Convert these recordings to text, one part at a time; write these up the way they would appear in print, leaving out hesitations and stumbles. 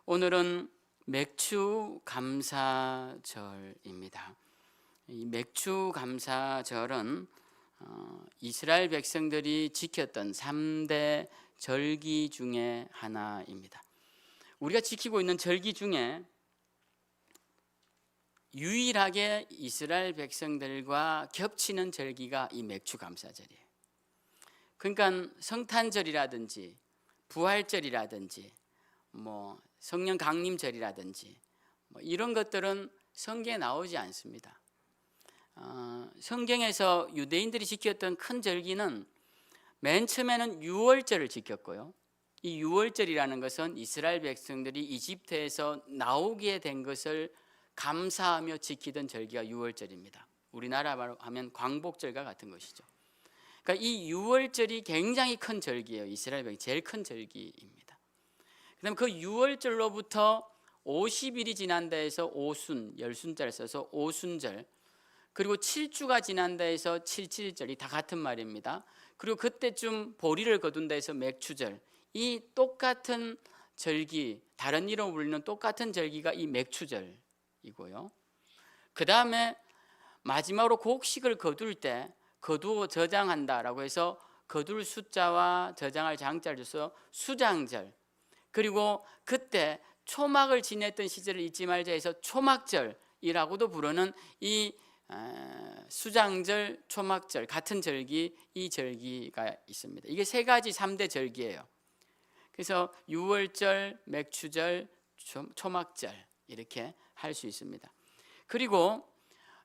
오늘은 맥주 감사절입니다. 이 맥주 감사절은 이스라엘 백성들이 지켰던 3대 절기 중에 하나입니다. 우리가 지키고 있는 절기 중에 유일하게 이스라엘 백성들과 겹치는 절기가 이 맥주 감사절이에요. 그러니까 성탄절이라든지 부활절이라든지 성령 강림절이라든지 이런 것들은 성경에 나오지 않습니다. 성경에서 유대인들이 지켰던 큰 절기는 맨 처음에는 유월절을 지켰고요. 이 유월절이라는 것은 이스라엘 백성들이 이집트에서 나오게 된 것을 감사하며 지키던 절기가 유월절입니다. 우리나라로 하면 광복절과 같은 것이죠. 그러니까 이 유월절이 굉장히 큰 절기예요. 이스라엘 백성 제일 큰 절기입니다. 그다음 그 유월절로부터 50일이 지난다 해서 오순, 열순자를 써서 오순절, 그리고 7주가 지난다 해서 칠칠절이 다 같은 말입니다. 그리고 그때쯤 보리를 거둔다 해서 맥추절, 이 똑같은 절기, 다른 이름으로 불리는 똑같은 절기가 이 맥추절이고요. 그 다음에 마지막으로 곡식을 거둘 때 거두어 저장한다라고 해서 거둘 숫자와 저장할 장자를 줘서 수장절, 그리고 그때 초막을 지냈던 시절을 잊지 말자 해서 초막절이라고도 부르는 이 수장절, 초막절 같은 절기, 이 절기가 있습니다. 이게 세 가지 3대 절기예요. 그래서 유월절, 맥추절, 초막절 이렇게 할 수 있습니다. 그리고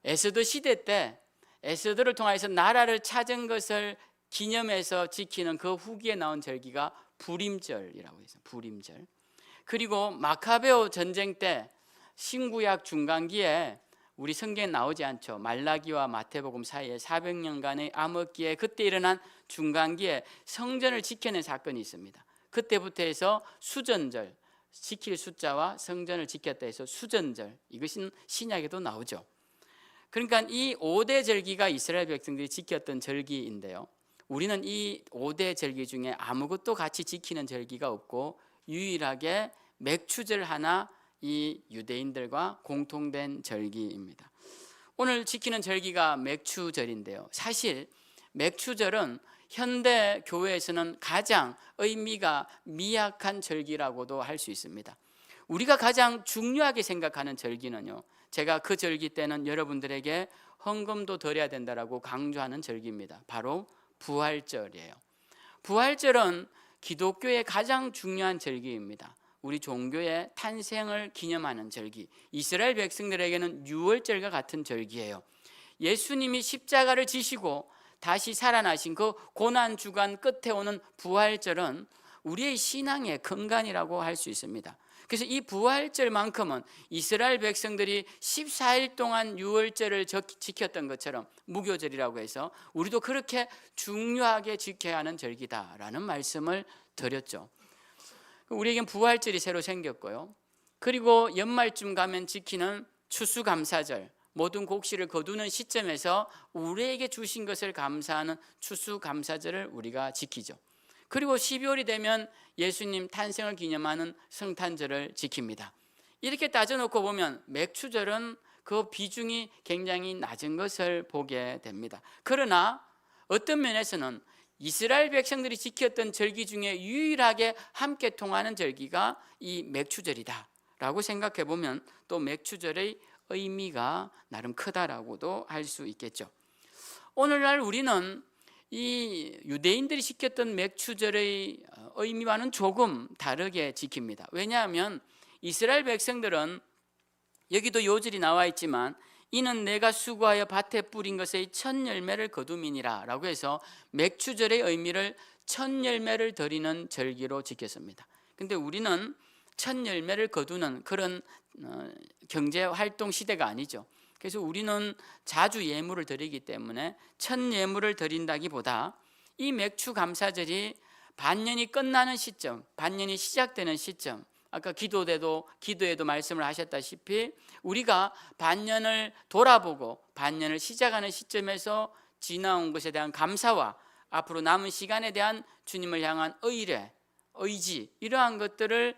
에스더 시대 때 에스더를 통해서 나라를 찾은 것을 기념해서 지키는 그 후기에 나온 절기가 부림절이라고 해서 부림절. 그리고 마카베오 전쟁 때 신구약 중간기에 우리 성경에 나오지 않죠. 말라기와 마태복음 사이에 400년간의 암흑기에 그때 일어난 중간기에 성전을 지켜낸 사건이 있습니다. 그때부터 해서 수전절, 지킬 숫자와 성전을 지켰다 해서 수전절, 이것은 신약에도 나오죠. 그러니까 이 5대 절기가 이스라엘 백성들이 지켰던 절기인데요, 우리는 이 5대 절기 중에 아무것도 같이 지키는 절기가 없고 유일하게 맥추절 하나 이 유대인들과 공통된 절기입니다. 오늘 지키는 절기가 맥추절인데요, 사실 맥추절은 현대 교회에서는 가장 의미가 미약한 절기라고도 할 수 있습니다. 우리가 가장 중요하게 생각하는 절기는요, 제가 그 절기 때는 여러분들에게 헌금도 드려야 된다라고 강조하는 절기입니다. 바로 부활절이에요. 부활절은 기독교의 가장 중요한 절기입니다. 우리 종교의 탄생을 기념하는 절기, 이스라엘 백성들에게는 유월절과 같은 절기예요. 예수님이 십자가를 지시고 다시 살아나신 그 고난주간 끝에 오는 부활절은 우리의 신앙의 근간이라고 할 수 있습니다. 그래서 이 부활절만큼은 이스라엘 백성들이 14일 동안 유월절을 지켰던 것처럼 무교절이라고 해서 우리도 그렇게 중요하게 지켜야 하는 절기다라는 말씀을 드렸죠. 우리에겐 부활절이 새로 생겼고요. 그리고 연말쯤 가면 지키는 추수감사절, 모든 곡식을 거두는 시점에서 우리에게 주신 것을 감사하는 추수감사절을 우리가 지키죠. 그리고 12월이 되면 예수님 탄생을 기념하는 성탄절을 지킵니다. 이렇게 따져놓고 보면 맥추절은 그 비중이 굉장히 낮은 것을 보게 됩니다. 그러나 어떤 면에서는 이스라엘 백성들이 지켰던 절기 중에 유일하게 함께 통하는 절기가 이 맥추절이다 라고 생각해 보면 또 맥추절의 의미가 나름 크다라고도 할 수 있겠죠. 오늘날 우리는 이 유대인들이 지켰던 맥추절의 의미와는 조금 다르게 지킵니다. 왜냐하면 이스라엘 백성들은, 여기도 요절이 나와 있지만, 이는 내가 수고하여 밭에 뿌린 것의 첫 열매를 거둠이니라 라고 해서 맥추절의 의미를 첫 열매를 드리는 절기로 지켰습니다. 근데 우리는 첫 열매를 거두는 그런 경제활동 시대가 아니죠. 그래서 우리는 자주 예물을 드리기 때문에 첫 예물을 드린다기보다 이 맥추감사절이 반년이 끝나는 시점, 반년이 시작되는 시점, 아까 기도에도 말씀을 하셨다시피 우리가 반년을 돌아보고 반년을 시작하는 시점에서 지나온 것에 대한 감사와 앞으로 남은 시간에 대한 주님을 향한 의뢰, 의지 이러한 것들을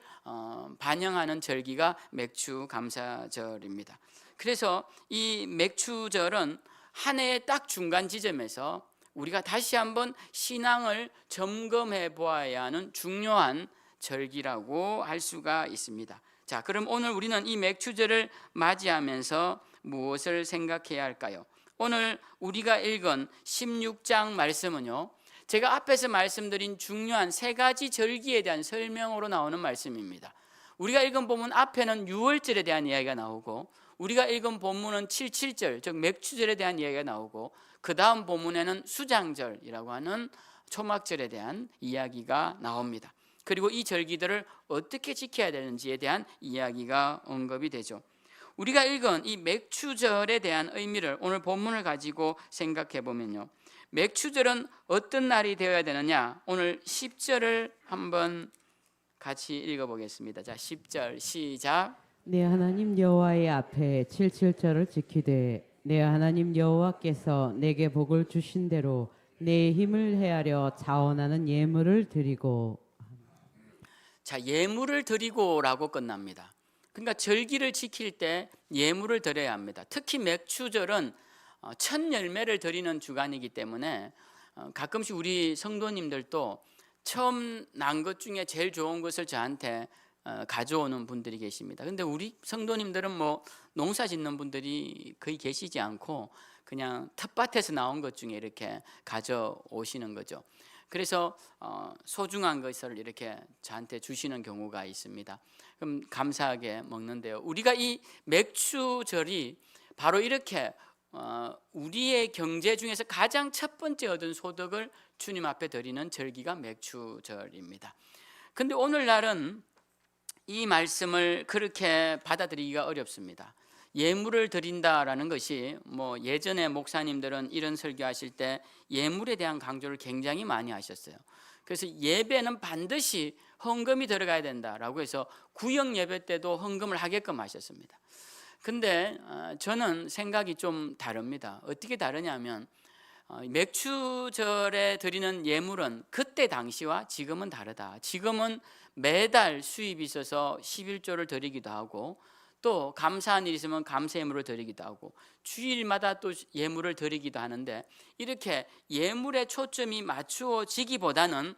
반영하는 절기가 맥추감사절입니다. 그래서 이 맥추절은 한 해의 딱 중간 지점에서 우리가 다시 한번 신앙을 점검해 보아야 하는 중요한 절기라고 할 수가 있습니다. 자, 그럼 오늘 우리는 이 맥추절을 맞이하면서 무엇을 생각해야 할까요? 오늘 우리가 읽은 16장 말씀은요, 제가 앞에서 말씀드린 중요한 세 가지 절기에 대한 설명으로 나오는 말씀입니다. 우리가 읽은 본문 앞에는 유월절에 대한 이야기가 나오고, 우리가 읽은 본문은 77절, 즉 맥추절에 대한 이야기가 나오고, 그 다음 본문에는 수장절이라고 하는 초막절에 대한 이야기가 나옵니다. 그리고 이 절기들을 어떻게 지켜야 되는지에 대한 이야기가 언급이 되죠. 우리가 읽은 이 맥추절에 대한 의미를 오늘 본문을 가지고 생각해 보면요, 맥추절은 어떤 날이 되어야 되느냐, 오늘 10절을 한번 같이 읽어보겠습니다. 자, 10절 시작. 내 하나님 여호와의 앞에 77절을 지키되 내 하나님 여호와께서 내게 복을 주신 대로 내 힘을 헤아려 자원하는 예물을 드리고. 자, 예물을 드리고라고 끝납니다. 그러니까 절기를 지킬 때 예물을 드려야 합니다. 특히 맥추절은 첫 열매를 드리는 주간이기 때문에 가끔씩 우리 성도님들도 처음 난 것 중에 제일 좋은 것을 저한테 가져오는 분들이 계십니다. 근데 우리 성도님들은 뭐 농사 짓는 분들이 거의 계시지 않고 그냥 텃밭에서 나온 것 중에 이렇게 가져오시는 거죠. 그래서 소중한 것을 이렇게 저한테 주시는 경우가 있습니다. 그럼 감사하게 먹는데요, 우리가 이 맥추절이 바로 이렇게 우리의 경제 중에서 가장 첫 번째 얻은 소득을 주님 앞에 드리는 절기가 맥추절입니다. 근데 오늘날은 이 말씀을 그렇게 받아들이기가 어렵습니다. 예물을 드린다라는 것이 뭐 예전에 목사님들은 이런 설교하실 때 예물에 대한 강조를 굉장히 많이 하셨어요. 그래서 예배는 반드시 헌금이 들어가야 된다라고 해서 구역 예배 때도 헌금을 하게끔 하셨습니다. 근데 저는 생각이 좀 다릅니다. 어떻게 다르냐면 맥추절에 드리는 예물은 그때 당시와 지금은 다르다. 지금은 매달 수입이 있어서 11조를 드리기도 하고, 또 감사한 일이 있으면 감사 예물을 드리기도 하고, 주일마다 또 예물을 드리기도 하는데, 이렇게 예물에 초점이 맞추어지기보다는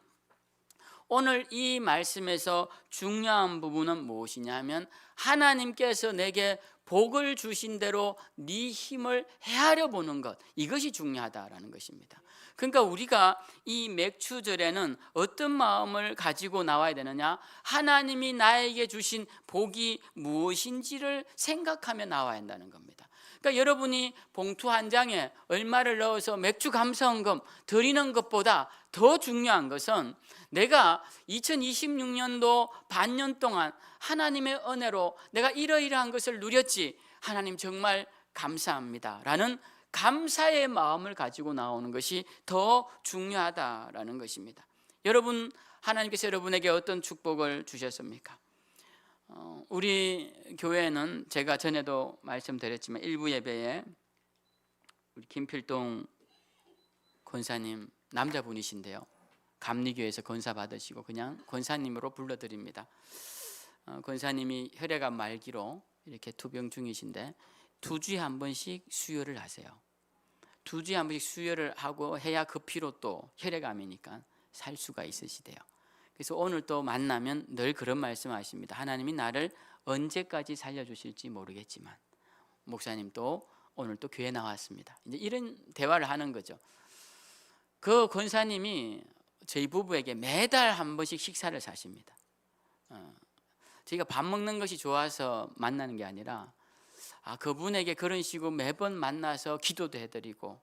오늘 이 말씀에서 중요한 부분은 무엇이냐 하면, 하나님께서 내게 복을 주신 대로 네 힘을 헤아려 보는 것, 이것이 중요하다라는 것입니다. 그러니까 우리가 이 맥추절에는 어떤 마음을 가지고 나와야 되느냐, 하나님이 나에게 주신 복이 무엇인지를 생각하며 나와야 한다는 겁니다. 그러니까 여러분이 봉투 한 장에 얼마를 넣어서 맥주 감사헌금 드리는 것보다 더 중요한 것은, 내가 2026년도 반년 동안 하나님의 은혜로 내가 이러이러한 것을 누렸지, 하나님 정말 감사합니다 라는 감사의 마음을 가지고 나오는 것이 더 중요하다라는 것입니다. 여러분, 하나님께서 여러분에게 어떤 축복을 주셨습니까? 우리 교회는 제가 전에도 말씀드렸지만 일부 예배에 우리 김필동 권사님, 남자분이신데요, 감리교회에서 권사 받으시고 그냥 권사님으로 불러드립니다. 권사님이 혈액암 말기로 이렇게 투병 중이신데 2주에 한 번씩 수혈을 하세요. 2주에 한 번씩 수혈을 하고 해야 그 피로 또 혈액암이니까 살 수가 있으시대요. 그래서 오늘 또 만나면 늘 그런 말씀하십니다. 하나님이 나를 언제까지 살려주실지 모르겠지만, 목사님도 오늘 또 교회 나왔습니다. 이제 이런 대화를 하는 거죠. 그 권사님이 저희 부부에게 매달 한 번씩 식사를 사십니다. 저희가 밥 먹는 것이 좋아서 만나는 게 아니라 그분에게 그런 식으로 매번 만나서 기도도 해드리고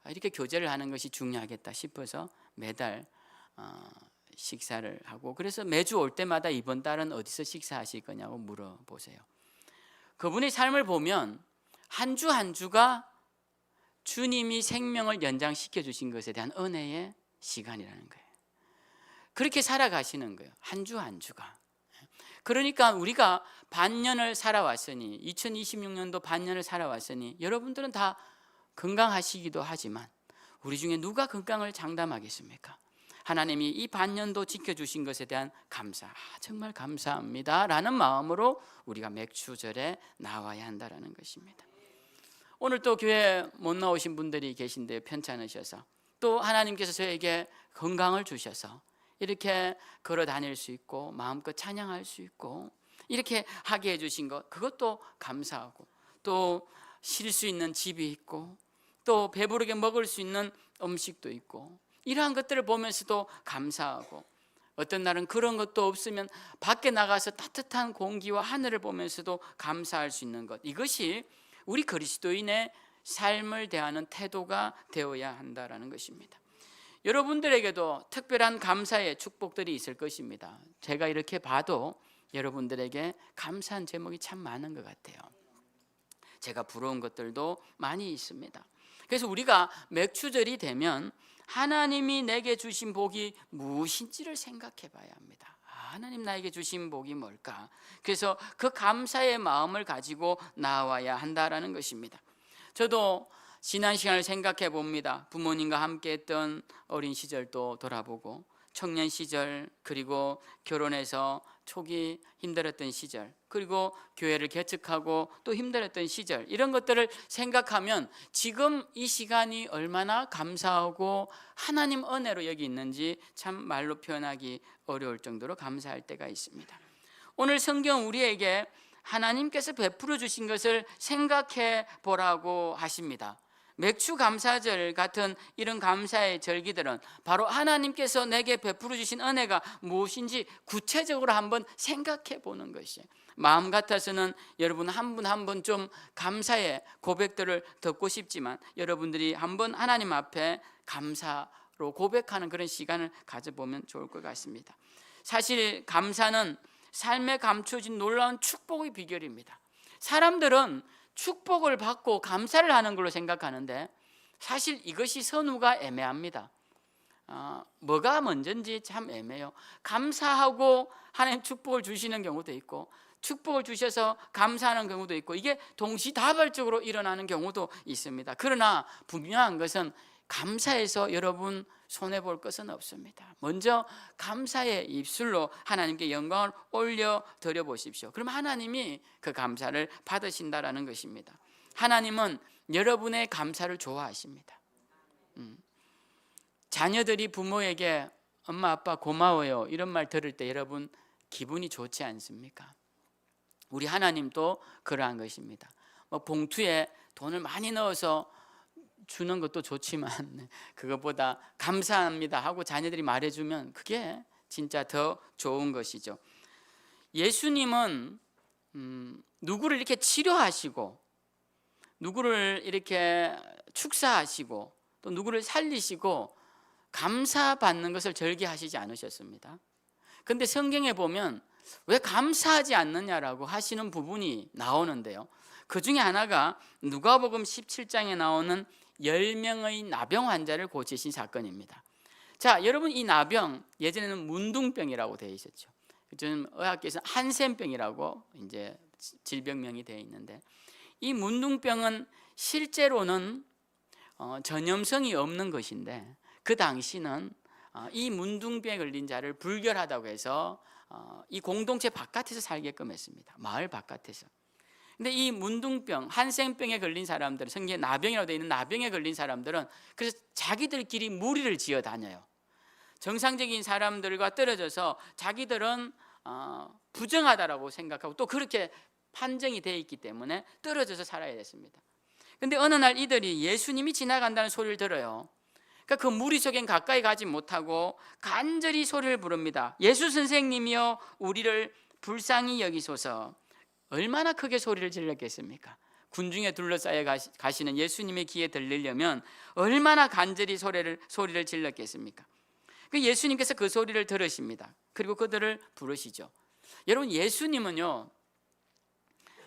이렇게 교제를 하는 것이 중요하겠다 싶어서 매달 식사를 하고, 그래서 매주 올 때마다 이번 달은 어디서 식사하실 거냐고 물어보세요. 그분의 삶을 보면 한 주 한 주가 주님이 생명을 연장시켜 주신 것에 대한 은혜의 시간이라는 거예요. 그렇게 살아가시는 거예요. 한 주 한 주가. 그러니까 우리가 반년을 살아왔으니, 2026년도 반년을 살아왔으니 여러분들은 다 건강하시기도 하지만 우리 중에 누가 건강을 장담하겠습니까? 하나님이 이 반년도 지켜주신 것에 대한 감사, 정말 감사합니다 라는 마음으로 우리가 맥추절에 나와야 한다는 것입니다. 오늘 또 교회 못 나오신 분들이 계신데요, 편찮으셔서 또 하나님께서 저에게 건강을 주셔서 이렇게 걸어 다닐 수 있고 마음껏 찬양할 수 있고 이렇게 하게 해주신 것, 그것도 감사하고, 또 쉴 수 있는 집이 있고 또 배부르게 먹을 수 있는 음식도 있고, 이러한 것들을 보면서도 감사하고, 어떤 날은 그런 것도 없으면 밖에 나가서 따뜻한 공기와 하늘을 보면서도 감사할 수 있는 것, 이것이 우리 그리스도인의 삶을 대하는 태도가 되어야 한다는 것입니다. 여러분들에게도 특별한 감사의 축복들이 있을 것입니다. 제가 이렇게 봐도 여러분들에게 감사한 제목이 참 많은 것 같아요. 제가 부러운 것들도 많이 있습니다. 그래서 우리가 맥추절이 되면 하나님이 내게 주신 복이 무엇인지를 생각해 봐야 합니다. 하나님 나에게 주신 복이 뭘까? 그래서 그 감사의 마음을 가지고 나와야 한다라는 것입니다. 저도 지난 시간을 생각해 봅니다. 부모님과 함께 했던 어린 시절도 돌아보고, 청년 시절, 그리고 결혼해서 초기 힘들었던 시절, 그리고 교회를 개척하고 또 힘들었던 시절, 이런 것들을 생각하면 지금 이 시간이 얼마나 감사하고 하나님 은혜로 여기 있는지 참 말로 표현하기 어려울 정도로 감사할 때가 있습니다. 오늘 성경 우리에게 하나님께서 베풀어 주신 것을 생각해 보라고 하십니다. 맥추 감사절 같은 이런 감사의 절기들은 바로 하나님께서 내게 베풀어 주신 은혜가 무엇인지 구체적으로 한번 생각해 보는 것이, 마음 같아서는 여러분 한 분 한 분 좀 감사의 고백들을 듣고 싶지만 여러분들이 한번 하나님 앞에 감사로 고백하는 그런 시간을 가져보면 좋을 것 같습니다. 사실 감사는 삶에 감춰진 놀라운 축복의 비결입니다. 사람들은 축복을 받고 감사를 하는 걸로 생각하는데 사실 이것이 선후가 애매합니다. 뭐가 먼저인지 참 애매해요. 감사하고 하나님 축복을 주시는 경우도 있고, 축복을 주셔서 감사하는 경우도 있고, 이게 동시다발적으로 일어나는 경우도 있습니다. 그러나 분명한 것은 감사해서 여러분 손해볼 것은 없습니다. 먼저 감사의 입술로 하나님께 영광을 올려드려 보십시오. 그럼 하나님이 그 감사를 받으신다라는 것입니다. 하나님은 여러분의 감사를 좋아하십니다. 자녀들이 부모에게 엄마 아빠 고마워요 이런 말 들을 때 여러분 기분이 좋지 않습니까? 우리 하나님도 그러한 것입니다. 봉투에 돈을 많이 넣어서 주는 것도 좋지만 그것보다 감사합니다 하고 자녀들이 말해주면 그게 진짜 더 좋은 것이죠. 예수님은 누구를 이렇게 치료하시고, 누구를 이렇게 축사하시고, 또 누구를 살리시고 감사받는 것을 절개하시지 않으셨습니다. 그런데 성경에 보면 왜 감사하지 않느냐라고 하시는 부분이 나오는데요, 그 중에 하나가 누가복음 17장에 나오는 10명의 나병 환자를 고치신 사건입니다. 자, 여러분 이 나병 예전에는 문둥병이라고 되어 있었죠. 요즘 의학계에서는 한센병이라고 이제 질병명이 되어 있는데, 이 문둥병은 실제로는 전염성이 없는 것인데 그 당시는 이 문둥병에 걸린 자를 불결하다고 해서 이 공동체 바깥에서 살게끔 했습니다. 마을 바깥에서. 근데 이 문둥병, 한센병에 걸린 사람들, 성경에 나병이라고 되어 있는 나병에 걸린 사람들은 그래서 자기들끼리 무리를 지어 다녀요. 정상적인 사람들과 떨어져서 자기들은 부정하다라고 생각하고 또 그렇게 판정이 되어 있기 때문에 떨어져서 살아야 됐습니다. 근데 어느 날 이들이 예수님이 지나간다는 소리를 들어요. 그러니까 그 무리 속엔 가까이 가지 못하고 간절히 소리를 부릅니다. 예수 선생님이여 우리를 불쌍히 여기소서. 얼마나 크게 소리를 질렀겠습니까? 군중에 둘러싸여 가시는 예수님의 귀에 들리려면 얼마나 간절히 소리를 질렀겠습니까? 그 예수님께서 그 소리를 들으십니다. 그리고 그들을 부르시죠. 여러분 예수님은요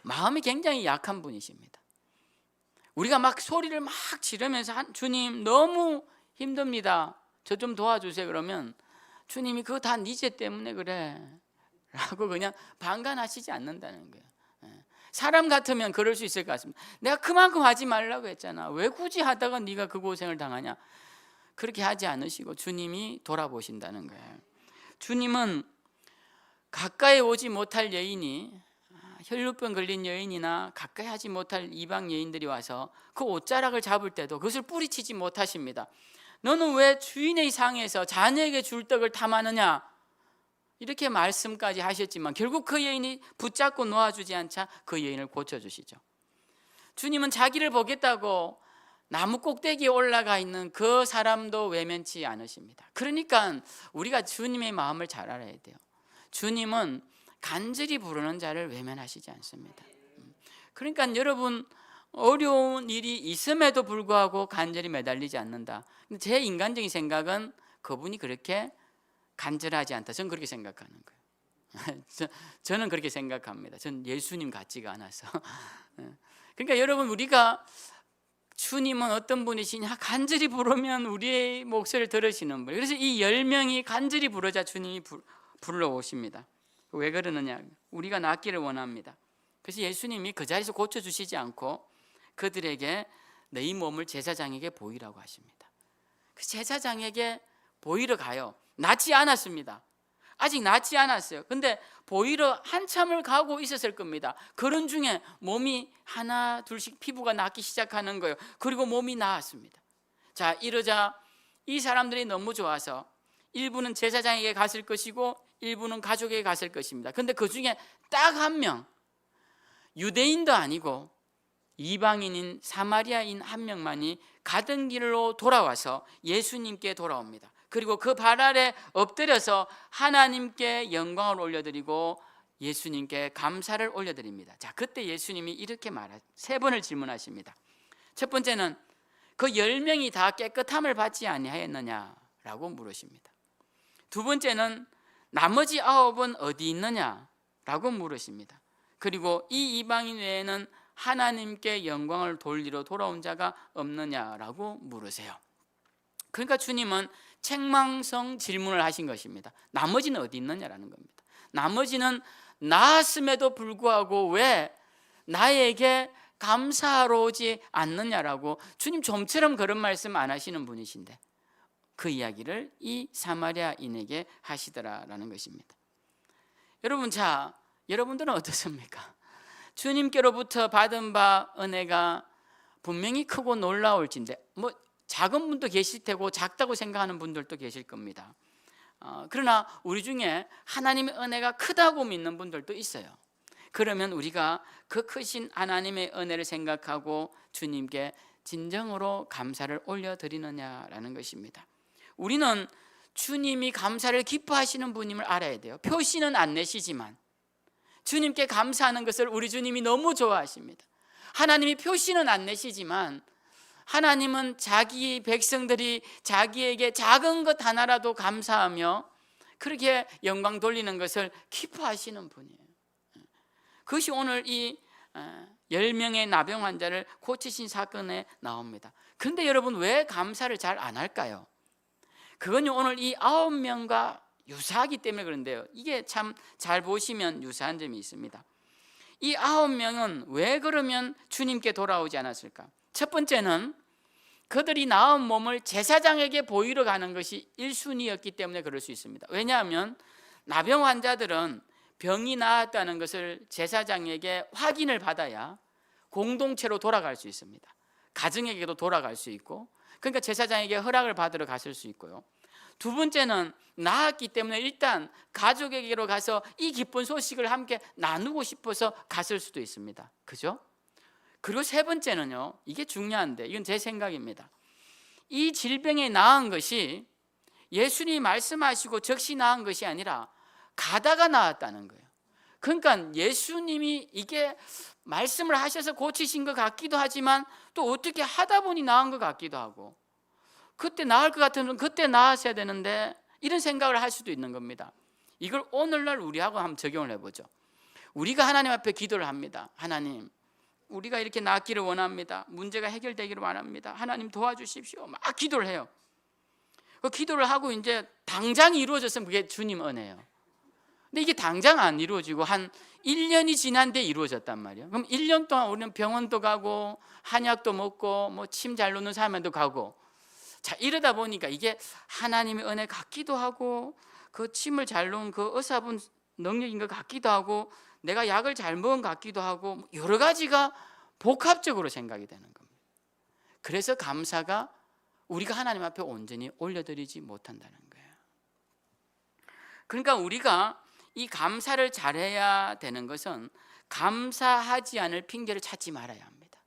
마음이 굉장히 약한 분이십니다. 우리가 막 소리를 막 지르면서 주님 너무 힘듭니다, 저 좀 도와주세요 그러면 주님이 그거 다 네 죄 때문에 그래 라고 그냥 방관하시지 않는다는 거예요. 사람 같으면 그럴 수 있을 것 같습니다. 내가 그만큼 하지 말라고 했잖아, 왜 굳이 하다가 네가 그 고생을 당하냐. 그렇게 하지 않으시고 주님이 돌아보신다는 거예요. 주님은 가까이 오지 못할 여인이, 혈루병 걸린 여인이나 가까이 하지 못할 이방 여인들이 와서 그 옷자락을 잡을 때도 그것을 뿌리치지 못하십니다. 너는 왜 주인의 상에서 자녀에게 줄 떡을 탐하느냐, 이렇게 말씀까지 하셨지만 결국 그 여인이 붙잡고 놓아주지 않자 그 여인을 고쳐주시죠. 주님은 자기를 보겠다고 나무 꼭대기에 올라가 있는 그 사람도 외면치 않으십니다. 그러니까 우리가 주님의 마음을 잘 알아야 돼요. 주님은 간절히 부르는 자를 외면하시지 않습니다. 그러니까 여러분, 어려운 일이 있음에도 불구하고 간절히 매달리지 않는다. 근데 제 인간적인 생각은 그분이 그렇게 간절하지 않다. 저는 그렇게 생각하는 거예요. 저는 그렇게 생각합니다. 저는 예수님 같지가 않아서. 그러니까 여러분, 우리가 주님은 어떤 분이시냐, 간절히 부르면 우리의 목소리를 들으시는 분. 그래서 이 10명이 간절히 부르자 주님이 불러오십니다. 왜 그러느냐, 우리가 낫기를 원합니다. 그래서 예수님이 그 자리에서 고쳐주시지 않고 그들에게 너희 몸을 제사장에게 보이라고 하십니다. 그 제사장에게 보이러 가요. 낫지 않았습니다. 아직 낫지 않았어요. 근데 보이러 한참을 가고 있었을 겁니다. 그런 중에 몸이 하나 둘씩 피부가 낫기 시작하는 거예요. 그리고 몸이 나았습니다. 자, 이러자 이 사람들이 너무 좋아서 일부는 제사장에게 갔을 것이고 일부는 가족에게 갔을 것입니다. 근데 그 중에 딱 한 명, 유대인도 아니고 이방인인 사마리아인 한 명만이 가던 길로 돌아와서 예수님께 돌아옵니다. 그리고 그 발 아래 엎드려서 하나님께 영광을 올려드리고 예수님께 감사를 올려드립니다. 자, 그때 예수님이 이렇게 세 번을 질문하십니다. 첫 번째는 그 10명이 다 깨끗함을 받지 아니하였느냐라고 물으십니다. 두 번째는 나머지 9은 어디 있느냐라고 물으십니다. 그리고 이 이방인 외에는 하나님께 영광을 돌리러 돌아온 자가 없느냐라고 물으세요. 그러니까 주님은 책망성 질문을 하신 것입니다. 나머지는 어디 있느냐라는 겁니다. 나머지는 나았음에도 불구하고 왜 나에게 감사하러 오지 않느냐라고, 주님 좀처럼 그런 말씀 안 하시는 분이신데 그 이야기를 이 사마리아인에게 하시더라라는 것입니다. 여러분, 자, 여러분들은 어떻습니까? 주님께로부터 받은 바 은혜가 분명히 크고 놀라울진데, 뭐 작은 분도 계실 테고 작다고 생각하는 분들도 계실 겁니다. 그러나 우리 중에 하나님의 은혜가 크다고 믿는 분들도 있어요. 그러면 우리가 그 크신 하나님의 은혜를 생각하고 주님께 진정으로 감사를 올려드리느냐라는 것입니다. 우리는 주님이 감사를 기뻐하시는 분임을 알아야 돼요. 표시는 안 내시지만 주님께 감사하는 것을 우리 주님이 너무 좋아하십니다. 하나님이 표시는 안 내시지만 하나님은 자기 백성들이 자기에게 작은 것 하나라도 감사하며 그렇게 영광 돌리는 것을 기뻐하시는 분이에요. 그것이 오늘 이 10명의 나병 환자를 고치신 사건에 나옵니다. 그런데 여러분, 왜 감사를 잘 안 할까요? 그건요, 오늘 이 9명과 유사하기 때문에 그런데요, 이게 참 잘 보시면 유사한 점이 있습니다. 이 9명은 왜 그러면 주님께 돌아오지 않았을까? 첫 번째는 그들이 나은 몸을 제사장에게 보이러 가는 것이 1순위였기 때문에 그럴 수 있습니다. 왜냐하면 나병 환자들은 병이 나았다는 것을 제사장에게 확인을 받아야 공동체로 돌아갈 수 있습니다. 가정에게도 돌아갈 수 있고, 그러니까 제사장에게 허락을 받으러 갔을 수 있고요. 두 번째는 나았기 때문에 일단 가족에게로 가서 이 기쁜 소식을 함께 나누고 싶어서 갔을 수도 있습니다. 그죠? 그리고 세 번째는요, 이게 중요한데 이건 제 생각입니다. 이 질병에 나은 것이 예수님이 말씀하시고 즉시 나은 것이 아니라 가다가 나았다는 거예요. 그러니까 예수님이 이게 말씀을 하셔서 고치신 것 같기도 하지만 또 어떻게 하다 보니 나은 것 같기도 하고, 그때 나을 것 같으면 그때 나았어야 되는데 이런 생각을 할 수도 있는 겁니다. 이걸 오늘날 우리하고 한번 적용을 해보죠. 우리가 하나님 앞에 기도를 합니다. 하나님, 우리가 이렇게 낫기를 원합니다. 문제가 해결되기를 원합니다. 하나님 도와주십시오. 막 기도를 해요. 그 기도를 하고 이제 당장 이루어졌으면 그게 주님 은혜예요. 근데 이게 당장 안 이루어지고 한 1년이 지난 뒤에 이루어졌단 말이에요. 그럼 1년 동안 우리는 병원도 가고 한약도 먹고 뭐 침 잘 놓는 사람한테도 가고 자, 이러다 보니까 이게 하나님의 은혜 같기도 하고 그 침을 잘 놓은 그 의사분 능력인 것 같기도 하고 내가 약을 잘 먹은 것 같기도 하고 여러 가지가 복합적으로 생각이 되는 겁니다. 그래서 감사가 우리가 하나님 앞에 온전히 올려드리지 못한다는 거예요. 그러니까 우리가 이 감사를 잘해야 되는 것은 감사하지 않을 핑계를 찾지 말아야 합니다.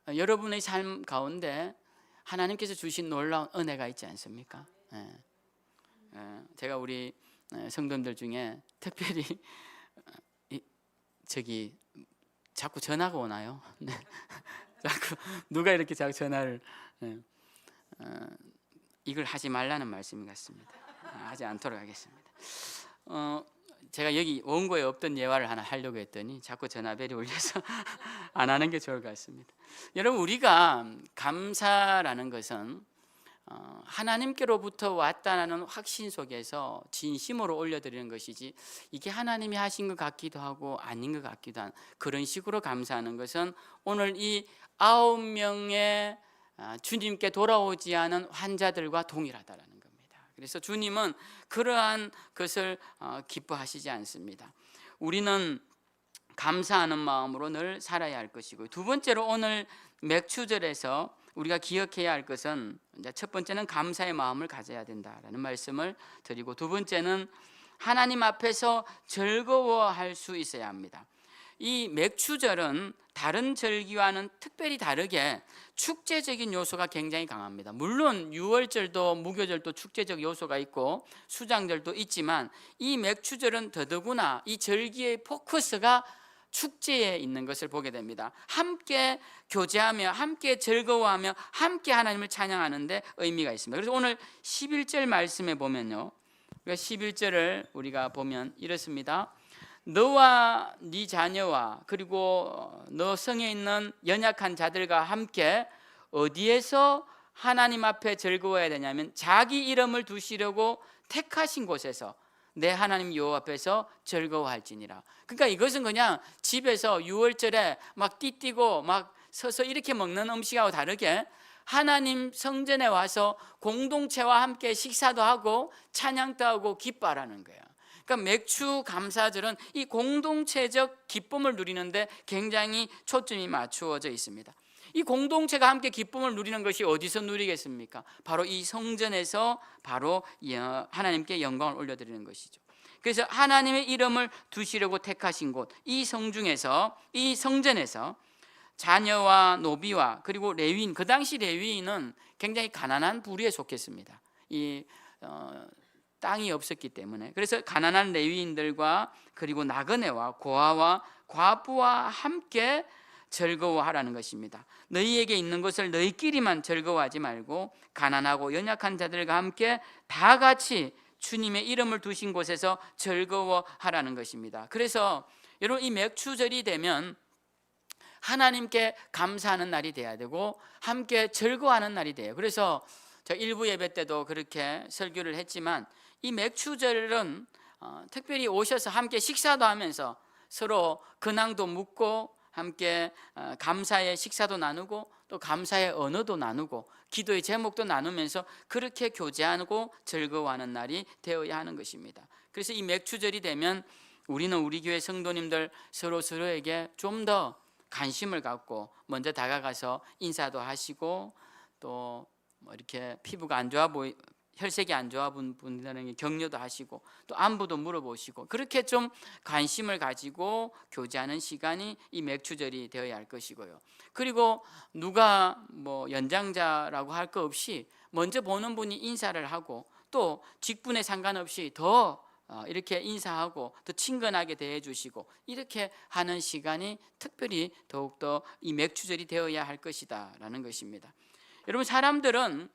여러분의 삶 가운데 하나님께서 주신 놀라운 은혜가 있지 않습니까? 제가 우리 성도님들 중에 특별히 저기 자꾸 전화가 오나요? 네. 자꾸 누가 이렇게 자꾸 전화를 이걸 하지 말라는 말씀 같습니다. 하지 않도록 하겠습니다. 제가 여기 원고에 없던 예화를 하나 하려고 했더니 자꾸 전화벨이 울려서 안 하는 게 좋을 것 같습니다. 여러분, 우리가 감사라는 것은 하나님께로부터 왔다는 확신 속에서 진심으로 올려드리는 것이지, 이게 하나님이 하신 것 같기도 하고 아닌 것 같기도 한 그런 식으로 감사하는 것은 오늘 이 9명의 주님께 돌아오지 않은 환자들과 동일하다라는 겁니다. 그래서 주님은 그러한 것을 기뻐하시지 않습니다. 우리는 감사하는 마음으로 늘 살아야 할 것이고, 두 번째로 오늘 맥추절에서 우리가 기억해야 할 것은, 첫 번째는 감사의 마음을 가져야 된다라는 말씀을 드리고, 두 번째는 하나님 앞에서 즐거워할 수 있어야 합니다. 이 맥추절은 다른 절기와는 특별히 다르게 축제적인 요소가 굉장히 강합니다. 물론 유월절도 무교절도 축제적 요소가 있고 수장절도 있지만, 이 맥추절은 더더구나 이 절기의 포커스가 축제에 있는 것을 보게 됩니다. 함께 교제하며 함께 즐거워하며 함께 하나님을 찬양하는 데 의미가 있습니다. 그래서 오늘 11절 말씀에 보면요, 11절을 우리가 보면 이렇습니다. 너와 네 자녀와 그리고 너 성에 있는 연약한 자들과 함께 어디에서 하나님 앞에 즐거워해야 되냐면, 자기 이름을 두시려고 택하신 곳에서 내 하나님 여호와 앞에서 즐거워할지니라. 그러니까 이것은 그냥 집에서 유월절에 막 띠띠고 막 서서 이렇게 먹는 음식하고 다르게 하나님 성전에 와서 공동체와 함께 식사도 하고 찬양도 하고 기뻐하라는 거예요. 그러니까 맥추 감사절은 이 공동체적 기쁨을 누리는데 굉장히 초점이 맞추어져 있습니다. 이 공동체가 함께 기쁨을 누리는 것이 어디서 누리겠습니까? 바로 이 성전에서 바로 하나님께 영광을 올려드리는 것이죠. 그래서 하나님의 이름을 두시려고 택하신 곳, 이 성중에서, 이 성전에서 자녀와 노비와 그리고 레위인, 그 당시 레위인은 굉장히 가난한 부류에 속했습니다. 땅이 없었기 때문에. 그래서 가난한 레위인들과 그리고 나그네와 고아와 과부와 함께 즐거워하라는 것입니다. 너희에게 있는 것을 너희끼리만 즐거워하지 말고 가난하고 연약한 자들과 함께 다 같이 주님의 이름을 두신 곳에서 즐거워하라는 것입니다. 그래서 여러분, 이 맥추절이 되면 하나님께 감사하는 날이 돼야 되고 함께 즐거워하는 날이 돼요. 그래서 제가 일부 예배 때도 그렇게 설교를 했지만, 이 맥추절은 특별히 오셔서 함께 식사도 하면서 서로 근황도 묻고 함께 감사의 식사도 나누고 또 감사의 언어도 나누고 기도의 제목도 나누면서 그렇게 교제하고 즐거워하는 날이 되어야 하는 것입니다. 그래서 이 맥추절이 되면 우리는 우리 교회 성도님들 서로에게 좀 더 관심을 갖고 먼저 다가가서 인사도 하시고, 또 이렇게 피부가 안 좋아 혈색이 안 좋아 본 분들에게 격려도 하시고 또 안부도 물어보시고, 그렇게 좀 관심을 가지고 교제하는 시간이 이 맥추절이 되어야 할 것이고요. 그리고 누가 연장자라고 할 거 없이 먼저 보는 분이 인사를 하고, 또 직분에 상관없이 더 이렇게 인사하고 더 친근하게 대해주시고, 이렇게 하는 시간이 특별히 더욱더 이 맥추절이 되어야 할 것이다 라는 것입니다. 여러분, 사람들은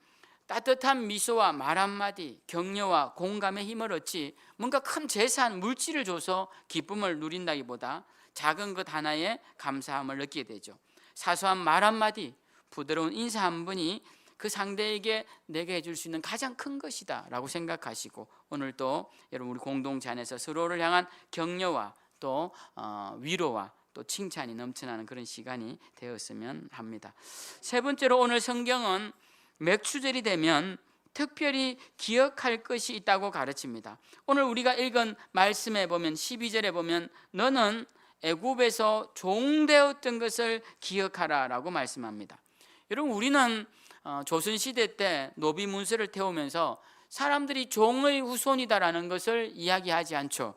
따뜻한 미소와 말 한마디, 격려와 공감의 힘을 얻지 뭔가 큰 재산, 물질을 줘서 기쁨을 누린다기보다 작은 것 하나에 감사함을 느끼게 되죠. 사소한 말 한마디, 부드러운 인사 한 분이 그 상대에게 내게 해줄 수 있는 가장 큰 것이다 라고 생각하시고, 오늘 또 여러분 우리 공동체 안에서 서로를 향한 격려와 또 위로와 또 칭찬이 넘쳐나는 그런 시간이 되었으면 합니다. 세 번째로 오늘 성경은 맥추절이 되면 특별히 기억할 것이 있다고 가르칩니다. 오늘 우리가 읽은 말씀에 보면 12절에 보면 너는 애굽에서 종되었던 것을 기억하라라고 말씀합니다. 여러분, 우리는 조선시대 때 노비 문서를 태우면서 사람들이 종의 후손이다라는 것을 이야기하지 않죠.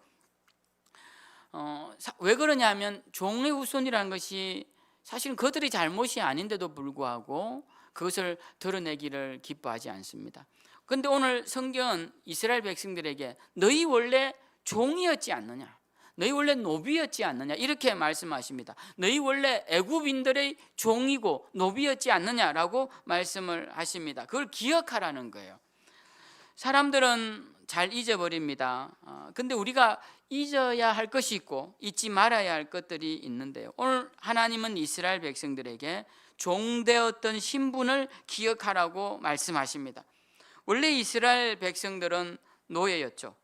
왜 그러냐면 종의 후손이라는 것이 사실은 그들의 잘못이 아닌데도 불구하고 그것을 드러내기를 기뻐하지 않습니다. 그런데 오늘 성경은 이스라엘 백성들에게 너희 원래 종이었지 않느냐, 너희 원래 노비였지 않느냐 이렇게 말씀하십니다. 너희 원래 애굽인들의 종이고 노비였지 않느냐라고 말씀을 하십니다. 그걸 기억하라는 거예요. 사람들은 잘 잊어버립니다. 근데 우리가 잊어야 할 것이 있고 잊지 말아야 할 것들이 있는데요. 오늘 하나님은 이스라엘 백성들에게 종되었던 신분을 기억하라고 말씀하십니다. 원래 이스라엘 백성들은 노예였죠.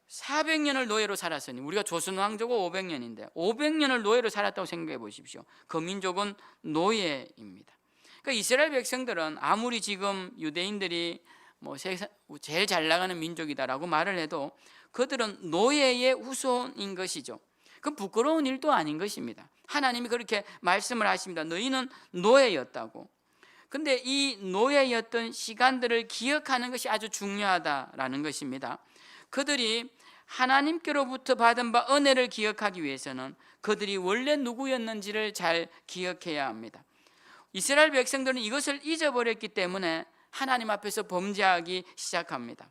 400년을 노예로 살았으니 우리가 조선 왕조고 500년인데 500년을 노예로 살았다고 생각해 보십시오. 그 민족은 노예입니다. 그러니까 이스라엘 백성들은 아무리 지금 유대인들이 제일 잘 나가는 민족이다라고 말을 해도 그들은 노예의 후손인 것이죠. 그 부끄러운 일도 아닌 것입니다. 하나님이 그렇게 말씀을 하십니다. 너희는 노예였다고. 근데 이 노예였던 시간들을 기억하는 것이 아주 중요하다라는 것입니다. 그들이 하나님께로부터 받은 바 은혜를 기억하기 위해서는 그들이 원래 누구였는지를 잘 기억해야 합니다. 이스라엘 백성들은 이것을 잊어버렸기 때문에 하나님 앞에서 범죄하기 시작합니다.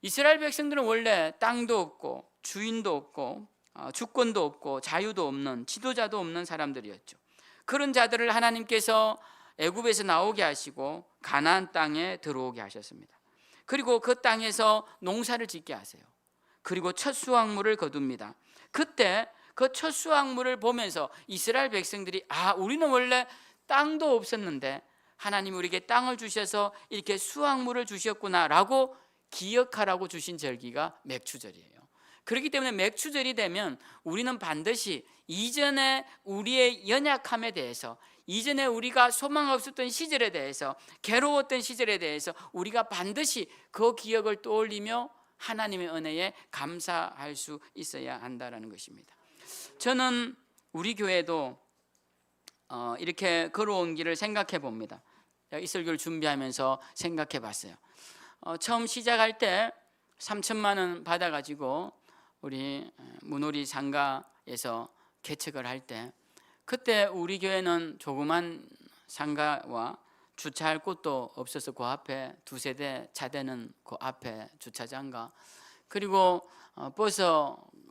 이스라엘 백성들은 원래 땅도 없고 주인도 없고 주권도 없고 자유도 없는 지도자도 없는 사람들이었죠. 그런 자들을 하나님께서 애굽에서 나오게 하시고 가나안 땅에 들어오게 하셨습니다. 그리고 그 땅에서 농사를 짓게 하세요. 그리고 첫 수확물을 거둡니다. 그때 그 첫 수확물을 보면서 이스라엘 백성들이 우리는 원래 땅도 없었는데 하나님이 우리에게 땅을 주셔서 이렇게 수확물을 주셨구나라고 기억하라고 주신 절기가 맥추절이에요. 그렇기 때문에 맥추절이 되면 우리는 반드시 이전에 우리의 연약함에 대해서, 이전에 우리가 소망 없었던 시절에 대해서, 괴로웠던 시절에 대해서 우리가 반드시 그 기억을 떠올리며 하나님의 은혜에 감사할 수 있어야 한다는 것입니다. 저는 우리 교회도 이렇게 걸어온 길을 생각해 봅니다. 이 설교를 준비하면서 생각해 봤어요. 처음 시작할 때 3천만 원 받아가지고 우리 문호리 상가에서 개척을 할 때, 그때 우리 교회는 조그만 상가와 주차할 곳도 없어서 그 앞에 두세 대 차대는 그 앞에 주차장과 그리고 버스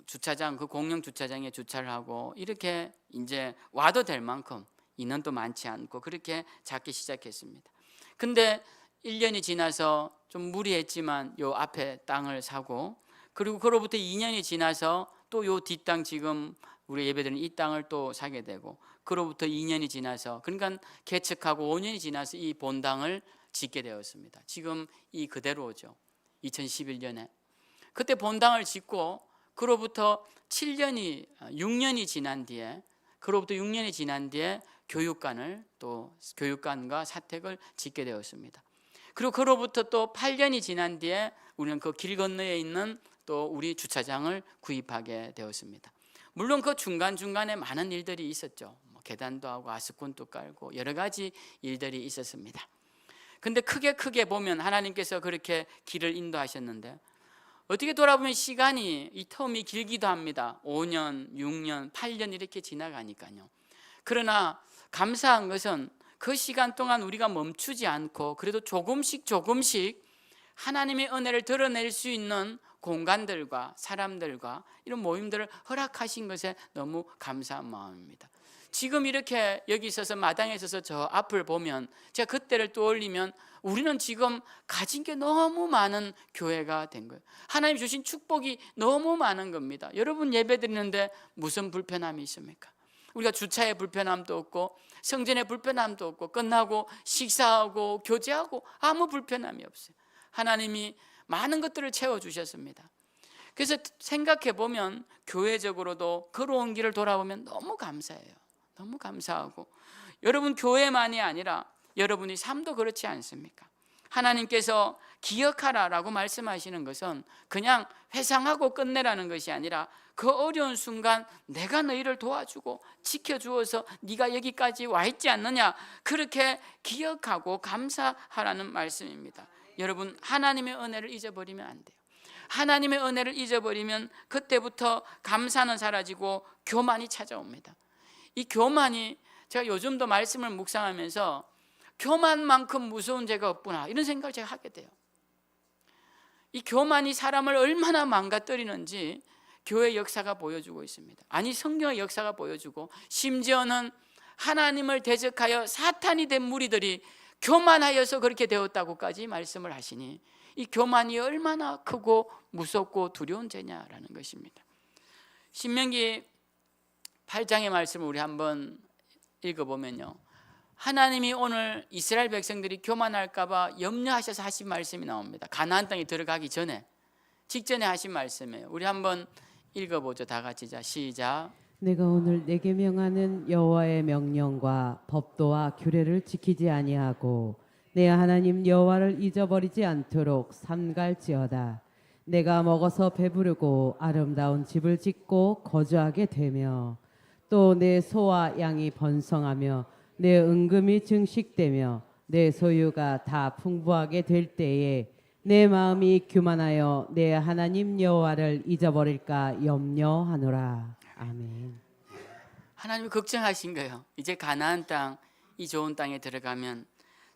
주차장, 그 공영 주차장에 주차를 하고 이렇게 이제 와도 될 만큼 인원도 많지 않고 그렇게 작게 시작했습니다. 근데 1년이 지나서 좀 무리했지만 요 앞에 땅을 사고, 그리고 그로부터 2년이 지나서 또 요 뒷땅, 지금 우리 예배드리는 이 땅을 또 사게 되고, 그로부터 2년이 지나서, 그러니까 개척하고 5년이 지나서 이 본당을 짓게 되었습니다. 지금 이 그대로죠. 2011년에 그때 본당을 짓고 그로부터 6년이 지난 뒤에, 그로부터 6년이 지난 뒤에 교육관을, 또 교육관과 사택을 짓게 되었습니다. 그리고 그로부터 또 8년이 지난 뒤에 우리는 그 길 건너에 있는 또 우리 주차장을 구입하게 되었습니다. 물론 그 중간중간에 많은 일들이 있었죠. 계단도 하고 아스콘도 깔고 여러 가지 일들이 있었습니다. 근데 크게 보면 하나님께서 그렇게 길을 인도하셨는데, 어떻게 돌아보면 시간이, 이 텀이 길기도 합니다. 5년, 6년, 8년 이렇게 지나가니까요. 그러나 감사한 것은 그 시간 동안 우리가 멈추지 않고 그래도 조금씩 하나님의 은혜를 드러낼 수 있는 공간들과 사람들과 이런 모임들을 허락하신 것에 너무 감사한 마음입니다. 지금 이렇게 여기 있어서 마당에 있어서 저 앞을 보면, 제가 그때를 떠올리면 우리는 지금 가진 게 너무 많은 교회가 된 거예요. 하나님 주신 축복이 너무 많은 겁니다. 여러분 예배 드리는데 무슨 불편함이 있습니까? 우리가 주차에 불편함도 없고 성전에 불편함도 없고 끝나고 식사하고 교제하고 아무 불편함이 없어요. 하나님이 많은 것들을 채워주셨습니다. 그래서 생각해 보면 교회적으로도 걸어온 길을 돌아보면 너무 감사해요. 너무 감사하고, 여러분 교회만이 아니라 여러분의 삶도 그렇지 않습니까? 하나님께서 기억하라라고 말씀하시는 것은 그냥 회상하고 끝내라는 것이 아니라 그 어려운 순간 내가 너희를 도와주고 지켜주어서 네가 여기까지 와 있지 않느냐, 그렇게 기억하고 감사하라는 말씀입니다. 여러분, 하나님의 은혜를 잊어버리면 안 돼요. 하나님의 은혜를 잊어버리면 그때부터 감사는 사라지고 교만이 찾아옵니다. 이 교만이, 제가 요즘도 말씀을 묵상하면서 교만만큼 무서운 죄가 없구나, 이런 생각을 제가 하게 돼요. 이 교만이 사람을 얼마나 망가뜨리는지 교회 역사가 보여주고 있습니다. 아니, 성경의 역사가 보여주고, 심지어는 하나님을 대적하여 사탄이 된 무리들이 교만하여서 그렇게 되었다고까지 말씀을 하시니, 이 교만이 얼마나 크고 무섭고 두려운 죄냐라는 것입니다. 신명기 8장의 말씀을 우리 한번 읽어보면요, 하나님이 오늘 이스라엘 백성들이 교만할까 봐 염려하셔서 하신 말씀이 나옵니다. 가나안 땅에 들어가기 전에, 직전에 하신 말씀이에요. 우리 한번 읽어보죠. 다 같이. 자, 시작. 내가 오늘 내게 명하는 여호와의 명령과 법도와 규례를 지키지 아니하고 내 하나님 여호와를 잊어버리지 않도록 삼갈지어다. 내가 먹어서 배부르고 아름다운 집을 짓고 거주하게 되며 또 내 소와 양이 번성하며 내 은금이 증식되며 내 소유가 다 풍부하게 될 때에 내 마음이 교만하여 내 하나님 여호와를 잊어버릴까 염려하노라. 아멘. 하나님이 걱정하신 거예요. 이제 가나안 땅, 이 좋은 땅에 들어가면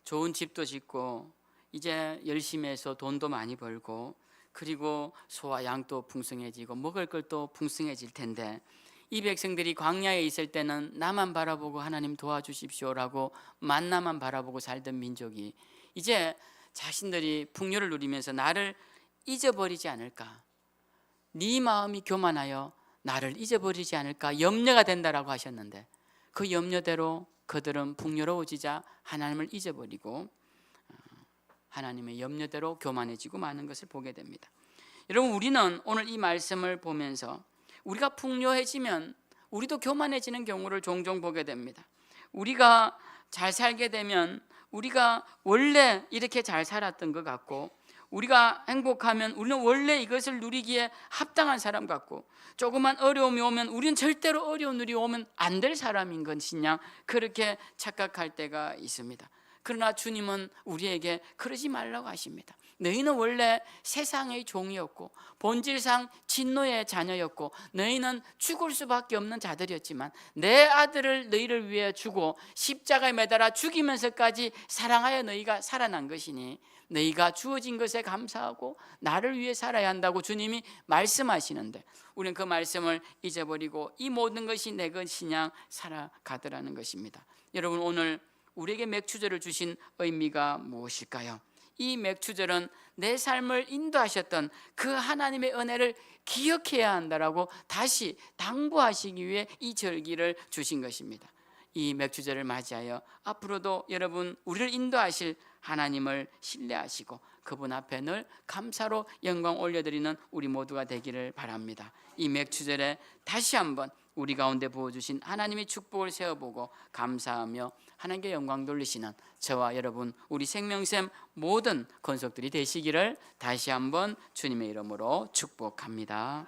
좋은 집도 짓고 이제 열심히 해서 돈도 많이 벌고, 그리고 소와 양도 풍성해지고 먹을 것도 풍성해질 텐데, 이 백성들이 광야에 있을 때는 나만 바라보고 하나님 도와주십시오라고 만나만 바라보고 살던 민족이 이제 자신들이 풍요를 누리면서 나를 잊어버리지 않을까, 네 마음이 교만하여 나를 잊어버리지 않을까 염려가 된다라고 하셨는데, 그 염려대로 그들은 풍요로워지자 하나님을 잊어버리고 하나님의 염려대로 교만해지고 마는 것을 보게 됩니다. 여러분, 우리는 오늘 이 말씀을 보면서 우리가 풍요해지면 우리도 교만해지는 경우를 종종 보게 됩니다. 우리가 잘 살게 되면 우리가 원래 이렇게 잘 살았던 것 같고, 우리가 행복하면 우리는 원래 이것을 누리기에 합당한 사람 같고, 조그만 어려움이 오면 우리는 절대로 어려운 일이 오면 안 될 사람인 것이냐, 그렇게 착각할 때가 있습니다. 그러나 주님은 우리에게 그러지 말라고 하십니다. 너희는 원래 세상의 종이었고 본질상 진노의 자녀였고 너희는 죽을 수밖에 없는 자들이었지만 내 아들을 너희를 위해 주고 십자가에 매달아 죽이면서까지 사랑하여 너희가 살아난 것이니 너희가 주어진 것에 감사하고 나를 위해 살아야 한다고 주님이 말씀하시는데, 우리는 그 말씀을 잊어버리고 이 모든 것이 내 것이냐 살아가더라는 것입니다. 여러분, 오늘 우리에게 맥주절을 주신 의미가 무엇일까요? 이 맥주절은 내 삶을 인도하셨던 그 하나님의 은혜를 기억해야 한다라고 다시 당부하시기 위해 이 절기를 주신 것입니다. 이 맥주절을 맞이하여 앞으로도 여러분, 우리를 인도하실 하나님을 신뢰하시고 그분 앞에 늘 감사로 영광 올려드리는 우리 모두가 되기를 바랍니다. 이 맥주절에 다시 한번 우리 가운데 부어주신 하나님의 축복을 세어보고 감사하며 하나님께 영광 돌리시는 저와 여러분, 우리 생명샘 모든 건속들이 되시기를 다시 한번 주님의 이름으로 축복합니다.